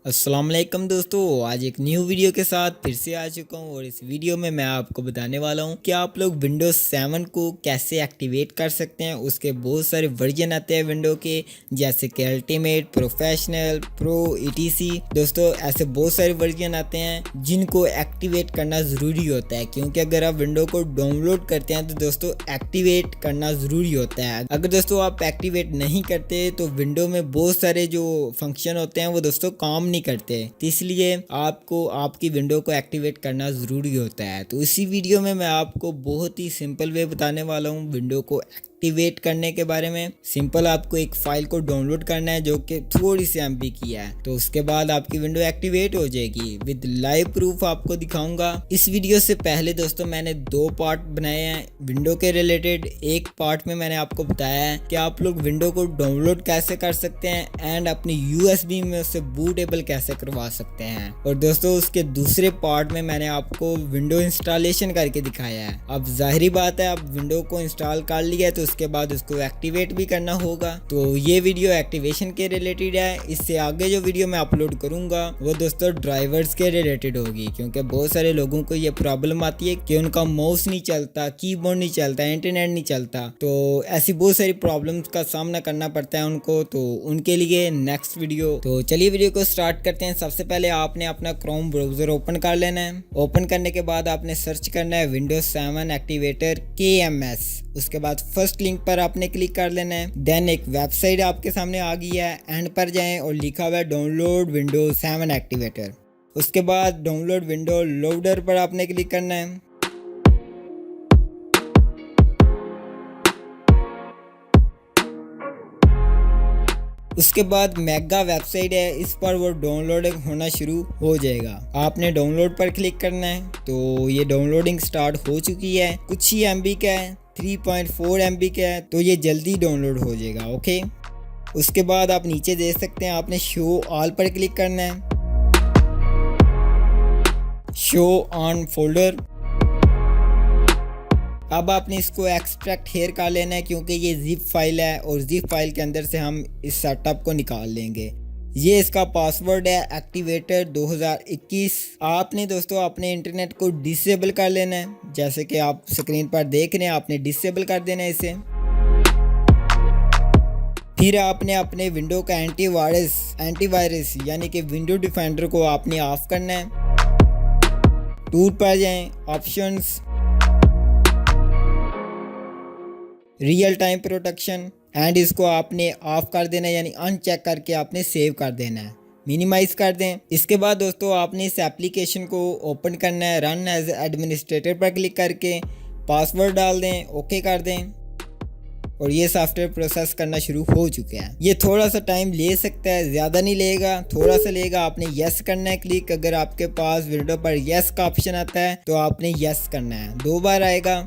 अस्सलाम वालेकुम दोस्तों, आज एक न्यू वीडियो के साथ फिर से आ चुका हूँ और इस वीडियो में मैं आपको बताने वाला हूँ कि आप लोग विंडोज़ 7 को कैसे एक्टिवेट कर सकते हैं। उसके बहुत सारे वर्जन आते हैं विंडो के, जैसे कि अल्टीमेट, प्रोफेशनल, प्रो, ईटीसी। दोस्तों ऐसे बहुत सारे वर्जन आते हैं जिनको एक्टिवेट करना ज़रूरी होता है, क्योंकि अगर आप विंडो को डाउनलोड करते हैं तो दोस्तों एक्टिवेट करना ज़रूरी होता है। अगर दोस्तों आप एक्टिवेट नहीं करते तो विंडो में बहुत सारे जो फंक्शन होते हैं वो दोस्तों काम नहीं करते, तो इसलिए आपको आपकी विंडो को एक्टिवेट करना ज़रूरी होता है। तो इसी वीडियो में मैं आपको बहुत ही सिंपल वे बताने वाला हूँ विंडो को एक्टिवेट करने के बारे में। सिंपल आपको एक फाइल को डाउनलोड करना है जो कि थोड़ी सी एमबी की है, तो उसके बाद आपकी विंडो एक्टिवेट हो जाएगी। विद लाइव प्रूफ आपको दिखाऊंगा। इस वीडियो से पहले दोस्तों मैंने दो पार्ट बनाए हैं विंडो के रिलेटेड। एक पार्ट में मैंने आपको बताया है कि आप लोग विंडो को डाउनलोड कैसे कर सकते हैं एंड अपनी यूएसबी में उससे बूटेबल कैसे करवा सकते हैं, और दोस्तों उसके दूसरे पार्ट में मैंने आपको विंडो इंस्टॉलेशन करके दिखाया है। अब जाहिर बात है, आप विंडो को इंस्टॉल कर लिया तो उसके बाद उसको एक्टिवेट भी करना होगा। तो ये वीडियो एक्टिवेशन के रिलेटेड है। इससे आगे जो वीडियो मैं अपलोड करूंगा वो दोस्तों ड्राइवर्स के रिलेटेड होगी, क्योंकि बहुत सारे लोगों को ये प्रॉब्लम आती है कि उनका माउस नहीं चलता, कीबोर्ड नहीं चलता, इंटरनेट नहीं चलता। तो ऐसी बहुत सारी प्रॉब्लम्स का सामना करना पड़ता है उनको, तो उनके लिए नेक्स्ट वीडियो। तो चलिए वीडियो को स्टार्ट करते हैं। सबसे पहले आपने अपना क्रोम ब्राउजर ओपन कर लेना है। ओपन करने के बाद आपने सर्च करना है विंडोज 7 एक्टिवेटर KMS। उसके बाद फर्स्ट लिंक पर आपने क्लिक कर लेना है। देन एक वेबसाइट आपके सामने आ गई है, एंड पर जाएं और लिखा हुआ है डाउनलोड विंडोज 7 एक्टिवेटर। उसके बाद डाउनलोड विंडो लोडर पर आपने क्लिक करना है। उसके बाद मेगा वेबसाइट है, इस पर वो डाउनलोडिंग होना शुरू हो जाएगा। आपने डाउनलोड पर क्लिक करना है। तो ये डाउनलोडिंग स्टार्ट हो चुकी है। कुछ ही MB का है, 3.4 MB का है, तो ये जल्दी डाउनलोड हो जाएगा। ओके, उसके बाद आप नीचे देख सकते हैं आपने शो ऑल पर क्लिक करना है। Show on folder. अब आपने इसको एक्सट्रैक्ट हेयर कर लेना है, क्योंकि ये जिप फाइल है और जिप फाइल के अंदर से हम इस सेटअप को निकाल लेंगे। ये इसका पासवर्ड है एक्टिवेटर 2021। आपने दोस्तों अपने इंटरनेट को डिसेबल कर लेना है, जैसे कि आप स्क्रीन पर देख रहे हैं। आपने डिसेबल कर देना है इसे। फिर आपने अपने विंडो का एंटीवायरस यानी कि विंडो डिफेंडर को आपने ऑफ करना है। टूल पर जाएं, options, real time protection, and इसको आपने ऑफ कर देना है, यानी अनचेक करके आपने सेव कर देना है। मिनिमाइज कर दें। इसके बाद दोस्तों आपने इस एप्लीकेशन को ओपन करना है। रन एज एडमिनिस्ट्रेटर पर क्लिक करके पासवर्ड डाल दें, ओके कर दें, और ये सॉफ्टवेयर प्रोसेस करना शुरू हो चुका है। ये थोड़ा सा टाइम ले सकता है, ज़्यादा नहीं लेगा, थोड़ा सा लेगा। आपने यस करना है क्लिक। अगर आपके पास विंडो पर यस का ऑप्शन आता है तो आपने यस करना है। 2 बार आएगा।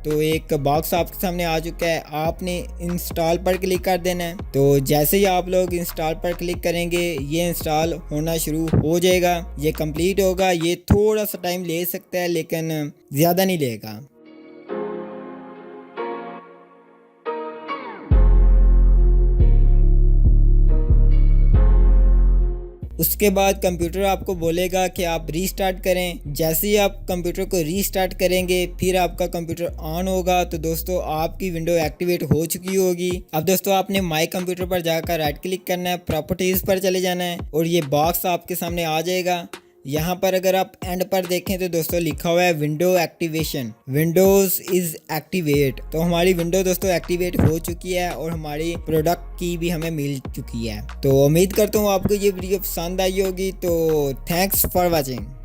तो एक बॉक्स आपके सामने आ चुका है। आपने इंस्टॉल पर क्लिक कर देना है। तो जैसे ही आप लोग इंस्टॉल पर क्लिक करेंगे ये इंस्टॉल होना शुरू हो जाएगा, ये कंप्लीट होगा। ये थोड़ा सा टाइम ले सकता है लेकिन ज़्यादा नहीं लेगा। उसके बाद कंप्यूटर आपको बोलेगा कि आप रीस्टार्ट करें। जैसे ही आप कंप्यूटर को रीस्टार्ट करेंगे फिर आपका कंप्यूटर ऑन होगा, तो दोस्तों आपकी विंडो एक्टिवेट हो चुकी होगी। अब दोस्तों आपने माई कंप्यूटर पर जाकर राइट क्लिक करना है, प्रॉपर्टीज़ पर चले जाना है, और ये बॉक्स आपके सामने आ जाएगा। यहाँ पर अगर आप एंड पर देखें तो दोस्तों लिखा हुआ है window activation, Windows is activate. तो हमारी विंडो दोस्तों एक्टिवेट हो चुकी है और हमारी प्रोडक्ट की भी हमें मिल चुकी है। तो उम्मीद करता हूँ आपको ये वीडियो पसंद आई होगी। तो थैंक्स फॉर वॉचिंग।